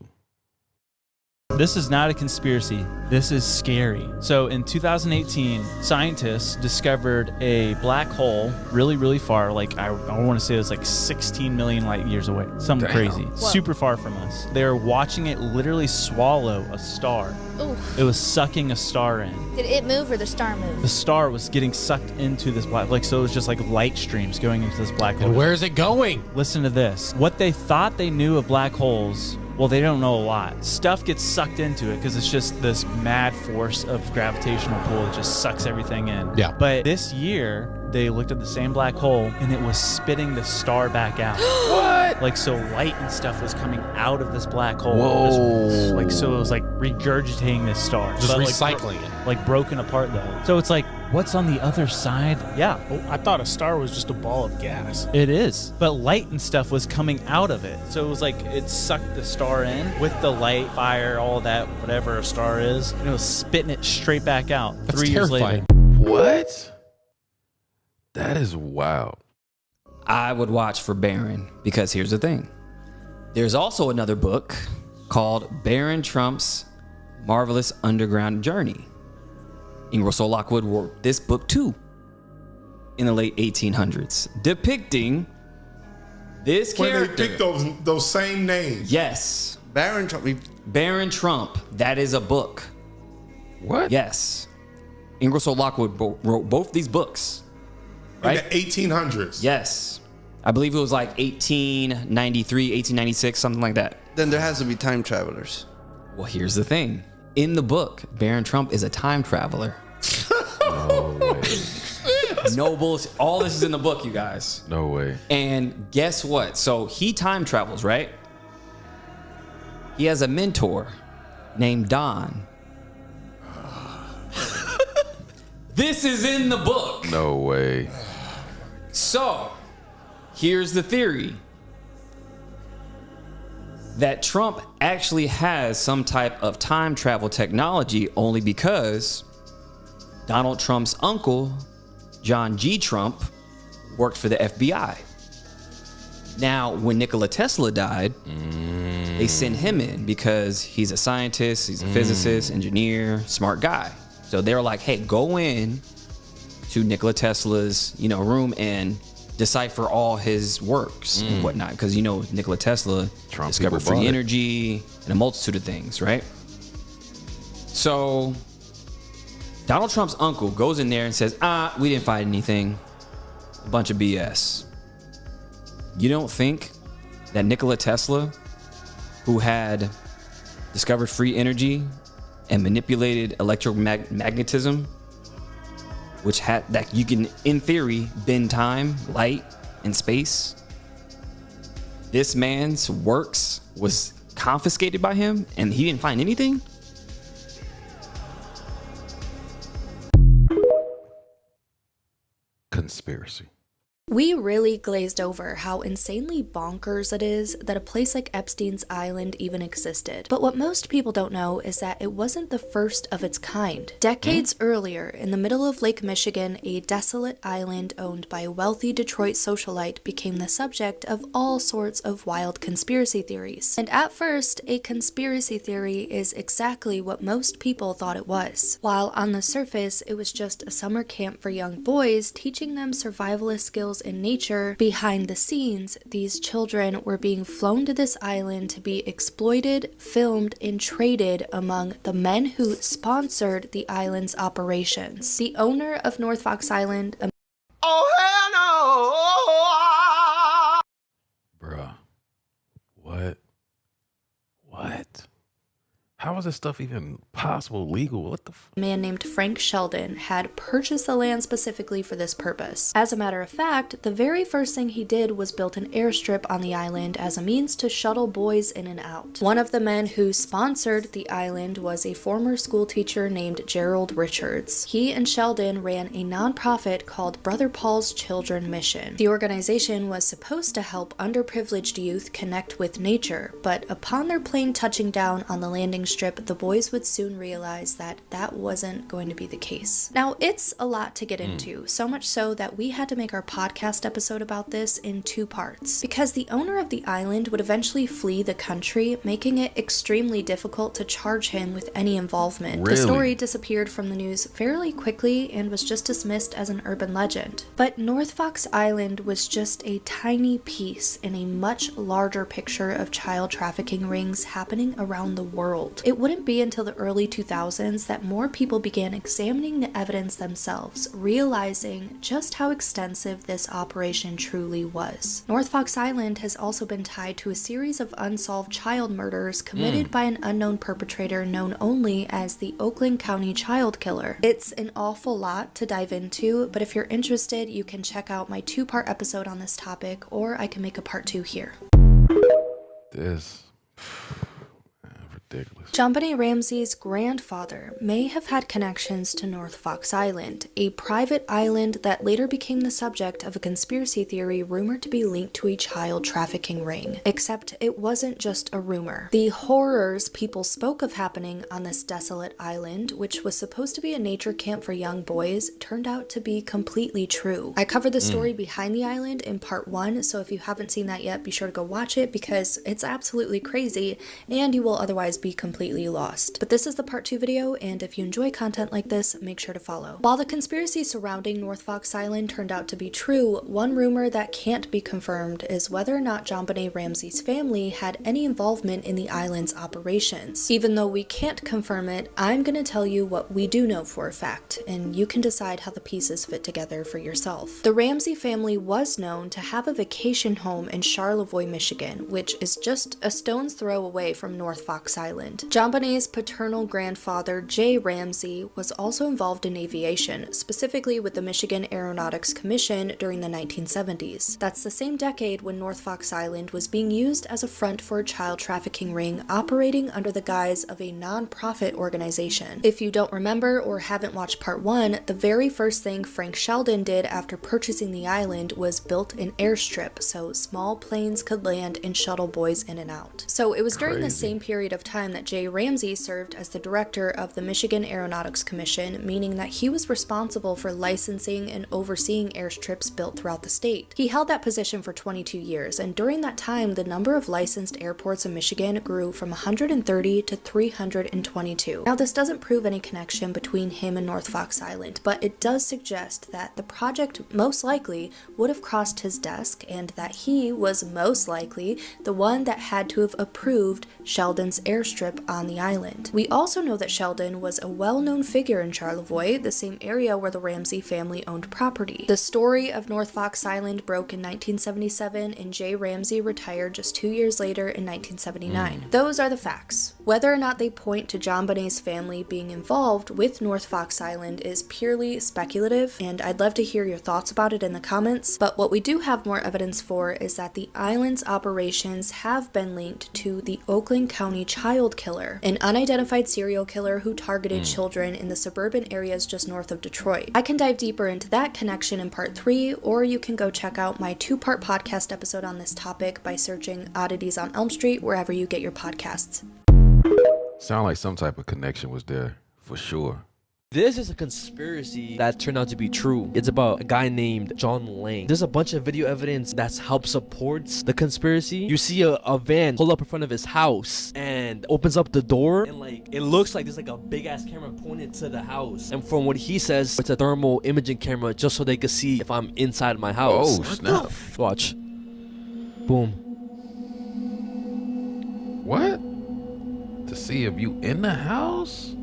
This is not a conspiracy. This is scary. So in 2018, scientists discovered a black hole really, really far. Like I want to say it was like 16 million light years away. Something crazy. Whoa. Super far from us. They're watching it literally swallow a star. Oof. It was sucking a star in. Did it move or the star move? The star was getting sucked into this black, so it was just like light streams going into this black hole. And where is it going? Listen to this. What they thought they knew of black holes, well, they don't know a lot. Stuff gets sucked into it because it's just this mad force of gravitational pull that just sucks everything in. Yeah. But this year, they looked at the same black hole and it was spitting the star back out. What? Like, so light and stuff was coming out of this black hole. Whoa. Like, so it was like regurgitating this star. Just but recycling it. Like broken apart though. So it's like, what's on the other side? Yeah. Oh, I thought a star was just a ball of gas. It is. But light and stuff was coming out of it. So it was like it sucked the star in with the light, fire, all that, whatever a star is. And it was spitting it straight back out. That's 3 years later. What? That is wild. I would watch for Barron because here's the thing. There's also another book called Barron Trump's Marvelous Underground Journey. Ingersoll Lockwood wrote this book too in the late 1800s, depicting this character. When they picked those same names. Yes. Barron Trump. Barron Trump. That is a book. What? Yes. Ingersoll Lockwood wrote both these books. Right? In the 1800s. Yes. I believe it was like 1893, 1896, something like that. Then there has to be time travelers. Well, here's the thing. In the book, Barron Trump is a time traveler. No way. No bullshit. All this is in the book, you guys. No way. And guess what? So he time travels, right? He has a mentor named Don. This is in the book. No way. So, here's the theory. That Trump actually has some type of time travel technology only because Donald Trump's uncle, John G. Trump, worked for the FBI. Now, when Nikola Tesla died, they sent him in because he's a scientist, he's a physicist, engineer, smart guy. So they were like, hey, go in to Nikola Tesla's, room and decipher all his works and whatnot. Because, Nikola Tesla discovered free energy and a multitude of things, right? So Donald Trump's uncle goes in there and says, we didn't find anything. A bunch of BS. You don't think that Nikola Tesla, who had discovered free energy and manipulated electromagnetism, which had that you can, in theory, bend time, light, and space, this man's works was confiscated by him and he didn't find anything? Conspiracy. We really glazed over how insanely bonkers it is that a place like Epstein's Island even existed. But what most people don't know is that it wasn't the first of its kind. Decades earlier, in the middle of Lake Michigan, a desolate island owned by a wealthy Detroit socialite became the subject of all sorts of wild conspiracy theories. And at first, a conspiracy theory is exactly what most people thought it was. While on the surface, it was just a summer camp for young boys, teaching them survivalist skills in nature, behind the scenes, these children were being flown to this island to be exploited, filmed, and traded among the men who sponsored the island's operations. The owner of North Fox Island... Oh, hell no! Bruh. What? How is this stuff even possible, legal? What the A man named Frank Sheldon had purchased the land specifically for this purpose. As a matter of fact, the very first thing he did was built an airstrip on the island as a means to shuttle boys in and out. One of the men who sponsored the island was a former school teacher named Gerald Richards. He and Sheldon ran a nonprofit called Brother Paul's Children Mission. The organization was supposed to help underprivileged youth connect with nature, but upon their plane touching down on the landing strip, the boys would soon realize that that wasn't going to be the case. Now, it's a lot to get into, so much so that we had to make our podcast episode about this in 2 parts, because the owner of the island would eventually flee the country, making it extremely difficult to charge him with any involvement. Really? The story disappeared from the news fairly quickly and was just dismissed as an urban legend. But North Fox Island was just a tiny piece in a much larger picture of child trafficking rings happening around the world. It wouldn't be until the early 2000s that more people began examining the evidence themselves, realizing just how extensive this operation truly was. North Fox Island has also been tied to a series of unsolved child murders committed by an unknown perpetrator known only as the Oakland County Child Killer. It's an awful lot to dive into, but if you're interested, you can check out my 2-part episode on this topic, or I can make a part 2 here. This... ridiculous. JonBenet Ramsey's grandfather may have had connections to North Fox Island, a private island that later became the subject of a conspiracy theory rumored to be linked to a child trafficking ring. Except it wasn't just a rumor. The horrors people spoke of happening on this desolate island, which was supposed to be a nature camp for young boys, turned out to be completely true. I covered the story behind the island in part 1, so if you haven't seen that yet, be sure to go watch it because it's absolutely crazy and you will otherwise be completely lost. But this is the part 2 video, and if you enjoy content like this, make sure to follow. While the conspiracy surrounding North Fox Island turned out to be true, one rumor that can't be confirmed is whether or not JonBenet Ramsey's family had any involvement in the island's operations. Even though we can't confirm it, I'm gonna tell you what we do know for a fact, and you can decide how the pieces fit together for yourself. The Ramsey family was known to have a vacation home in Charlevoix, Michigan, which is just a stone's throw away from North Fox Island. JonBenet's paternal grandfather, Jay Ramsey, was also involved in aviation, specifically with the Michigan Aeronautics Commission during the 1970s. That's the same decade when North Fox Island was being used as a front for a child trafficking ring operating under the guise of a non-profit organization. If you don't remember or haven't watched part 1, the very first thing Frank Sheldon did after purchasing the island was built an airstrip so small planes could land and shuttle boys in and out. So it was during the same period of time that Jay J. Ramsey served as the director of the Michigan Aeronautics Commission, meaning that he was responsible for licensing and overseeing airstrips built throughout the state. He held that position for 22 years, and during that time, the number of licensed airports in Michigan grew from 130 to 322. Now, this doesn't prove any connection between him and North Fox Island, but it does suggest that the project most likely would have crossed his desk, and that he was most likely the one that had to have approved Sheldon's airstrip on the island. We also know that Sheldon was a well-known figure in Charlevoix, the same area where the Ramsey family owned property. The story of North Fox Island broke in 1977, and J. Ramsey retired just 2 years later in 1979. Those are the facts. Whether or not they point to John Bonet's family being involved with North Fox Island is purely speculative, and I'd love to hear your thoughts about it in the comments, but what we do have more evidence for is that the island's operations have been linked to the Oakland County child killer, an unidentified serial killer who targeted children in the suburban areas just north of Detroit. I can dive deeper into that connection in part 3, or you can go check out my 2-part podcast episode on this topic by searching Oddities on Elm Street wherever you get your podcasts. Sound like some type of connection was there, for sure. This is a conspiracy that turned out to be true. It's about a guy named John Lang. There's a bunch of video evidence that's helped supports the conspiracy. You see a van pull up in front of his house and opens up the door, and like it looks like there's like a big ass camera pointed to the house. And from what he says, it's a thermal imaging camera just so they could see if I'm inside my house. Oh, snap. Watch. Boom. What? To see if you in the house?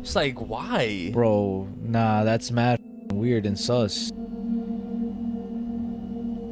It's like, why? Bro, nah, that's mad weird and sus.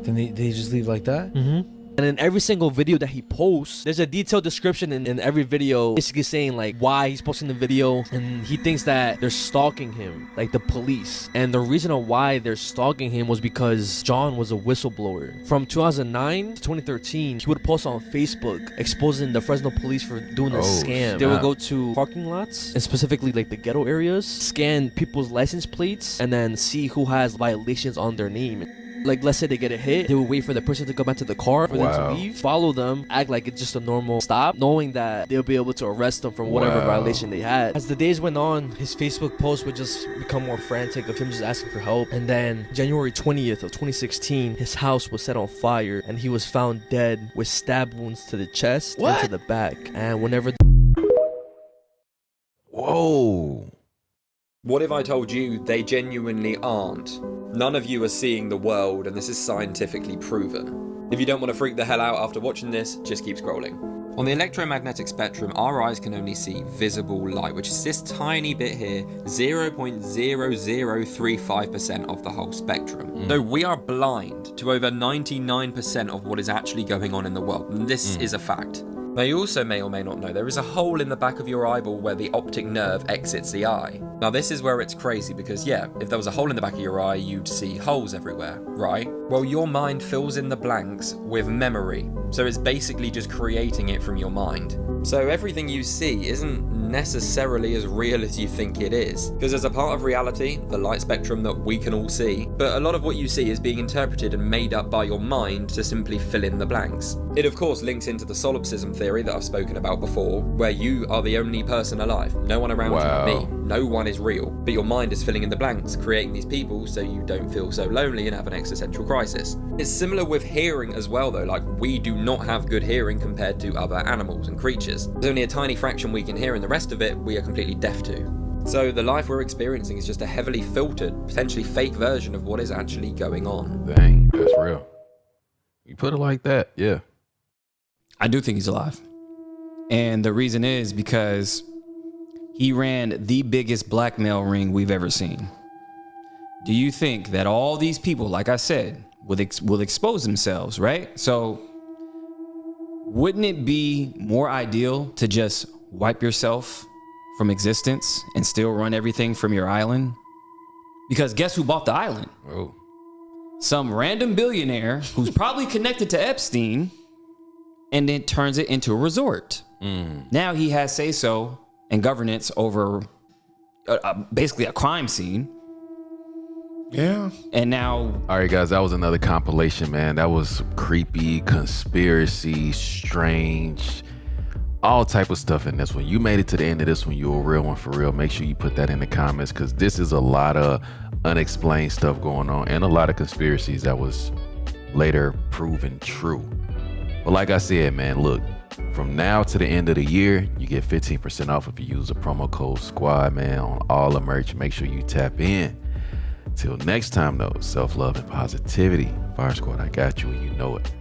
Then they just leave like that? Mm-hmm. And in every single video that he posts, there's a detailed description in every video basically saying like why he's posting the video, and he thinks that they're stalking him, like the police. And the reason why they're stalking him was because John was a whistleblower. From 2009 to 2013, he would post on Facebook exposing the Fresno police for doing a scam. They would go to parking lots, and specifically like the ghetto areas, scan people's license plates, and then see who has violations on their name. Like, let's say they get a hit, they would wait for the person to go back to the car for them to leave, follow them, act like it's just a normal stop, knowing that they'll be able to arrest them from whatever violation they had. As the days went on, his Facebook posts would just become more frantic of him just asking for help. And then January 20th of 2016, his house was set on fire, and he was found dead with stab wounds to the chest and to the back. And whenever... Whoa. What if I told you they genuinely aren't? None of you are seeing the world, and this is scientifically proven. If you don't want to freak the hell out after watching this, just keep scrolling. On the electromagnetic spectrum, our eyes can only see visible light, which is this tiny bit here, 0.0035% of the whole spectrum. So we are blind to over 99% of what is actually going on in the world, and this is a fact. Now, you also may or may not know there is a hole in the back of your eyeball where the optic nerve exits the eye. Now, this is where it's crazy because, yeah, if there was a hole in the back of your eye, you'd see holes everywhere, right? Well, your mind fills in the blanks with memory, so it's basically just creating it from your mind. So everything you see isn't necessarily as real as you think it is, because there's a part of reality, the light spectrum, that we can all see, but a lot of what you see is being interpreted and made up by your mind to simply fill in the blanks. It of course links into the solipsism theory that I've spoken about before, where you are the only person alive, no one around you, me, no one is real, but your mind is filling in the blanks, creating these people so you don't feel so lonely and have an existential crisis. It's similar with hearing as well though, like we do not have good hearing compared to other animals and creatures. There's only a tiny fraction we can hear and the rest of it we are completely deaf to. So the life we're experiencing is just a heavily filtered, potentially fake version of what is actually going on. Dang, that's real. You put it like that, yeah. I do think he's alive. And the reason is because he ran the biggest blackmail ring we've ever seen. Do you think that all these people, like I said, will expose themselves, right? So wouldn't it be more ideal to just wipe yourself from existence and still run everything from your island? Because guess who bought the island? Oh. Some random billionaire who's probably connected to Epstein, and then turns it into a resort. Now he has say-so and governance over basically a crime scene. Yeah. And now... All right, guys, that was another compilation, man. That was creepy, conspiracy, strange, all type of stuff in this one. You made it to the end of this one, you're a real one for real. Make sure you put that in the comments, because this is a lot of unexplained stuff going on and a lot of conspiracies that was later proven true. But like I said, man, look, from now to the end of the year, you get 15% off if you use the promo code SQUAD, man, on all the merch. Make sure you tap in. Till next time, though, self-love and positivity. Fire Squad, I got you and you know it.